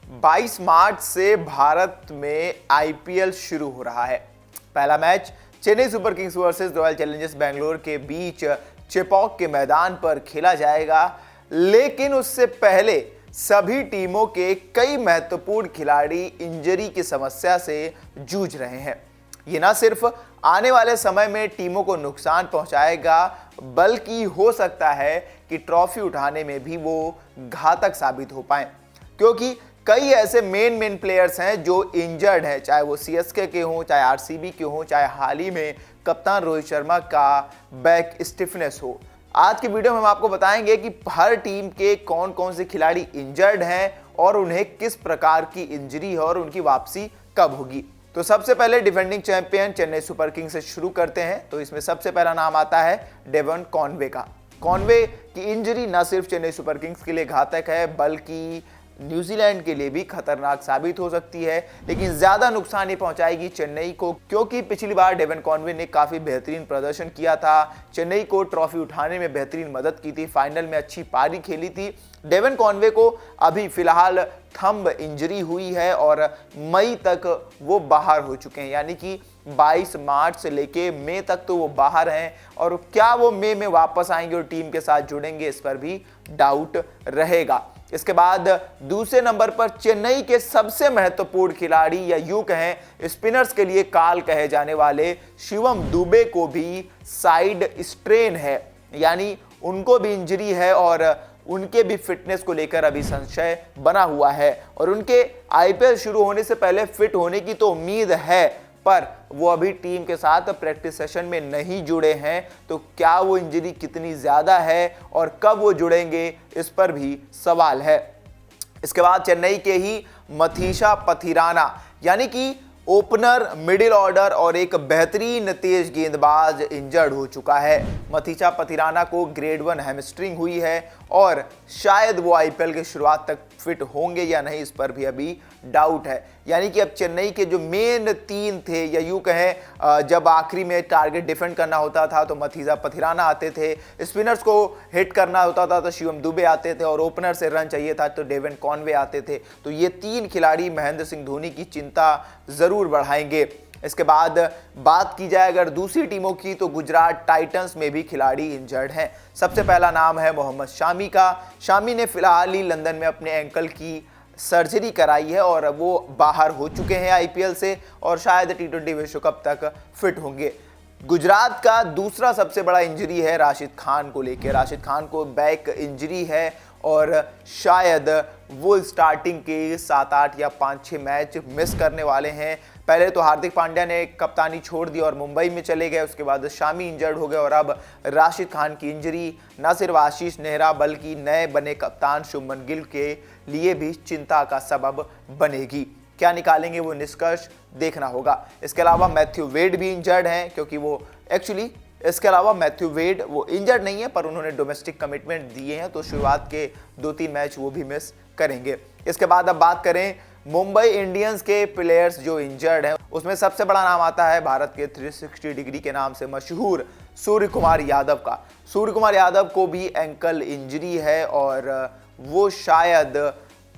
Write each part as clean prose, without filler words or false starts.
22 मार्च से भारत में आईपीएल शुरू हो रहा है। पहला match Chennai super Kings versus royal Challengers Bangalore के बीच चेपॉक के मैदान पर खेला जाएगा, लेकिन उससे पहले सभी टीमों के कई महत्वपूर्ण खिलाड़ी इंजरी की समस्या से जूझ रहे हैं। ये ना सिर्फ आने वाले समय में टीमों को नुकसान पहुंचाएगा, बल्कि हो सकता है कि ट्रॉफी उठाने में भी वो घातक साबित हो पाए, क्योंकि कई ऐसे मेन प्लेयर्स हैं जो इंजर्ड हैं, चाहे वो सीएसके के हों, चाहे आरसीबी के हों, चाहे हाल ही में कप्तान रोहित शर्मा का बैक स्टिफनेस हो। आज की वीडियो में हम आपको बताएंगे कि हर टीम के कौन कौन से खिलाड़ी इंजर्ड हैं और उन्हें किस प्रकार की इंजरी है और उनकी वापसी कब होगी। तो सबसे पहले defending champion Chennai super Kings से शुरू करते हैं। तो इसमें सबसे पहला नाम आता है डेवन कॉनवे का। कॉनवे की इंजरी न सिर्फ चेन्नई सुपर किंग्स के लिए घातक है, बल्कि न्यूजीलैंड के लिए भी खतरनाक साबित हो सकती है, लेकिन ज्यादा नुकसान ये पहुंचाएगी चेन्नई को, क्योंकि पिछली बार डेवन कॉनवे ने काफी बेहतरीन प्रदर्शन किया था, चेन्नई को ट्रॉफी उठाने में बेहतरीन मदद की थी, फाइनल में अच्छी पारी खेली थी। डेवन कॉनवे को अभी फिलहाल थंब इंजरी हुई है और मई तक वो बाहर हो चुके हैं, यानी कि 22 मार्च से लेके मई तक तो वो बाहर हैं, और क्या वो मई में वापस आएंगे और टीम के साथ जुड़ेंगे, इस पर भी डाउट रहेगा। इसके बाद दूसरे नंबर पर चेन्नई के सबसे महत्वपूर्ण खिलाड़ी, या यूं कहें स्पिनर्स के लिए काल कहे जाने वाले शिवम दुबे को भी साइड स्ट्रेन है, यानी उनको भी इंजरी है और उनके भी फिटनेस को लेकर अभी संशय बना हुआ है, और उनके आईपीएल शुरू होने से पहले फिट होने की तो उम्मीद है, पर वो अभी टीम के साथ प्रैक्टिस सेशन में नहीं जुड़े हैं। तो क्या वो इंजरी कितनी ज्यादा है और कब वो जुड़ेंगे, इस पर भी सवाल है। इसके बाद चेन्नई के ही मथीशा पथिराना, यानी कि ओपनर, मिडिल ऑर्डर और एक बेहतरीन तेज गेंदबाज इंजर्ड हो चुका है। मथीशा पथिराना को ग्रेड 1 हैमस्ट्रिंग हुई है और शायद वो आईपीएल के शुरुआत तक फिट होंगे या नहीं, इस पर भी अभी डाउट है। यानी कि अब चेन्नई के जो मेन तीन थे, या यूं कहें जब आखिरी में टारगेट डिफेंड करना होता था तो मथीशा पथिराना आते थे, स्पिनर्स को हिट करना होता था तो शिवम दुबे आते थे, और ओपनर से रन चाहिए था तो डेवन कॉनवे आते थे। तो ये तीन खिलाड़ी महेंद्र सिंह धोनी की चिंता जरूर बढ़ाएंगे। इसके बाद बात की जाए अगर दूसरी टीमों की, तो गुजरात टाइटंस में भी खिलाड़ी इंजर्ड हैं। सबसे पहला नाम है मोहम्मद शामी का। शामी ने फिलहाल ही लंदन में अपने एंकल की सर्जरी कराई है और वो बाहर हो चुके हैं आईपीएल से, और शायद टी20 विश्व कप तक फिट होंगे। गुजरात का दूसरा सबसे बड़ा इंजरी है राशिद खान को लेकर। राशिद खान को बैक इंजरी है और शायद वो स्टार्टिंग के 7-8 या 5-6 मैच मिस करने वाले हैं। पहले तो हार्दिक पांड्या ने कप्तानी छोड़ दी और मुंबई में चले गए, उसके बाद शामी इंजर्ड हो गए, और अब राशिद खान की इंजरी न सिर्फ आशीष नेहरा बल्कि नए बने कप्तान शुभमन गिल के लिए भी चिंता का सबब बनेगी। क्या निकालेंगे वो निष्कर्ष देखना होगा। इसके अलावा मैथ्यू वेड भी इंजर्ड हैं, क्योंकि वो इसके अलावा मैथ्यू वेड वो इंजर्ड नहीं है, पर उन्होंने डोमेस्टिक कमिटमेंट दिए हैं, तो शुरुआत के 2-3 मैच वो भी मिस करेंगे। इसके बाद अब बात करें मुंबई इंडियंस के प्लेयर्स जो इंजर्ड हैं, उसमें सबसे बड़ा नाम आता है भारत के 360 डिग्री के नाम से मशहूर सूर्य कुमार यादव का। सूर्य कुमार यादव को भी एंकल इंजरी है और वो शायद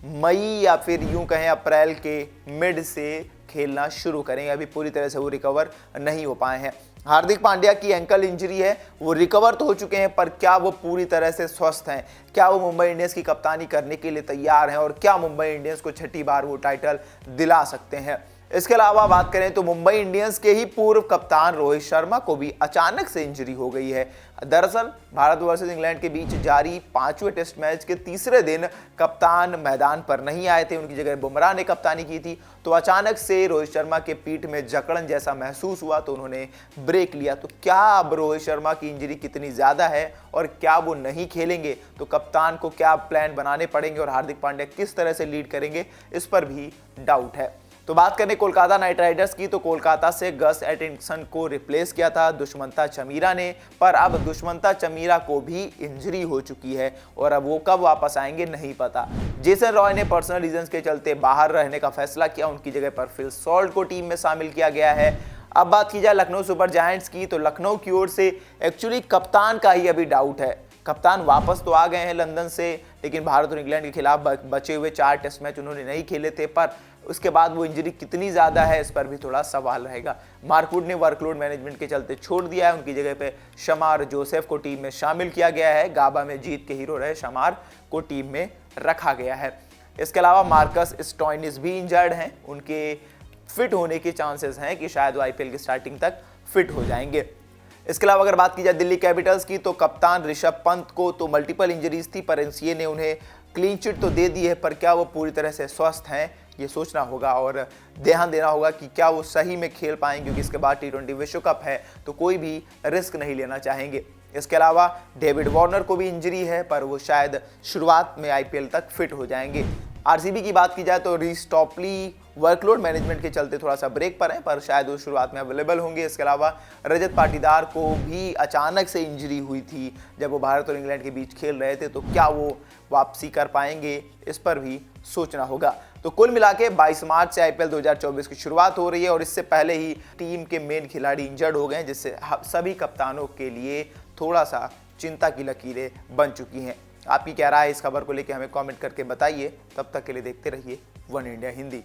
मई या फिर यूं कहें अप्रैल के मिड से खेलना शुरू करेंगे। अभी पूरी तरह से वो रिकवर नहीं हो पाए हैं। हार्दिक पांड्या की एंकल इंजरी है, वो रिकवर तो हो चुके हैं, पर क्या वो पूरी तरह से स्वस्थ हैं, क्या वो मुंबई इंडियंस की कप्तानी करने के लिए तैयार हैं, और क्या मुंबई इंडियंस को छठी बार वो टाइटल दिला सकते हैं। इसके अलावा बात करें तो मुंबई इंडियंस के ही पूर्व कप्तान रोहित शर्मा को भी अचानक से इंजरी हो गई है। दरअसल भारत वर्सेस इंग्लैंड के बीच जारी 5वें टेस्ट मैच के तीसरे दिन कप्तान मैदान पर नहीं आए थे, उनकी जगह बुमराह ने कप्तानी की थी। तो अचानक से रोहित शर्मा के पीठ में जकड़न जैसा महसूस हुआ, तो उन्होंने ब्रेक लिया। तो क्या अब रोहित शर्मा की इंजरी कितनी ज़्यादा है और क्या वो नहीं खेलेंगे, तो कप्तान को क्या प्लान बनाने पड़ेंगे और हार्दिक पांड्या किस तरह से लीड करेंगे, इस पर भी डाउट है। तो बात करें कोलकाता नाइट राइडर्स की, तो कोलकाता से गस एटिंसन को रिप्लेस किया था दुष्मंता चमीरा ने, पर अब दुष्मंता चमीरा को भी इंजरी हो चुकी है और अब वो कब वापस आएंगे नहीं पता। जेसन रॉय ने पर्सनल रीजंस के चलते बाहर रहने का फैसला किया, उनकी जगह पर फिल सॉल्ट को टीम में शामिल किया गया है। अब बात की जाए लखनऊ सुपर जायंट्स की, तो लखनऊ की ओर से एक्चुअली कप्तान का ही अभी डाउट है। कप्तान वापस तो आ गए हैं लंदन से, लेकिन भारत और इंग्लैंड के खिलाफ बचे हुए 4 टेस्ट मैच उन्होंने नहीं खेले थे, पर उसके बाद वो इंजरी कितनी ज़्यादा है इस पर भी थोड़ा सवाल रहेगा। मार्क वुड ने वर्कलोड मैनेजमेंट के चलते छोड़ दिया है, उनकी जगह पे शमार जोसेफ को टीम में शामिल किया गया है। गाबा में जीत के हीरो रहे शमार को टीम में रखा गया है। इसके अलावा मार्कस स्टोइनिस भी इंजर्ड हैं, उनके फिट होने के चांसेस हैं कि शायद वो आईपीएल की स्टार्टिंग तक फिट हो जाएंगे। इसके अलावा अगर बात की जाए दिल्ली कैपिटल्स की, तो कप्तान ऋषभ पंत को तो मल्टीपल इंजरीज थी, पर एनसीए ने उन्हें क्लीन चिट तो दे दी है, पर क्या वो पूरी तरह से स्वस्थ हैं ये सोचना होगा और ध्यान देना होगा कि क्या वो सही में खेल पाएंगे, क्योंकि इसके बाद टी20 विश्व कप है तो कोई भी रिस्क नहीं लेना चाहेंगे। इसके अलावा डेविड वार्नर को भी इंजरी है, पर वो शायद शुरुआत में आईपीएल तक फिट हो जाएंगे। आरसीबी की बात की जाए तो रीस टॉपली वर्कलोड मैनेजमेंट के चलते थोड़ा सा ब्रेक पर है, पर शायद वो शुरुआत में अवेलेबल होंगे। इसके अलावा रजत पाटीदार को भी अचानक से इंजरी हुई थी जब वो भारत और इंग्लैंड के बीच खेल रहे थे, तो क्या वो वापसी कर पाएंगे इस पर भी सोचना होगा। तो कुल मिला के 22 मार्च से आईपीएल 2024 की शुरुआत हो रही है और इससे पहले ही टीम के मेन खिलाड़ी इंजर्ड हो गए, जिससे सभी कप्तानों के लिए थोड़ा सा चिंता की लकीरें बन चुकी हैं। आपकी क्या राय है इस खबर को लेकर हमें कमेंट करके बताइए। तब तक के लिए देखते रहिए वन इंडिया हिंदी।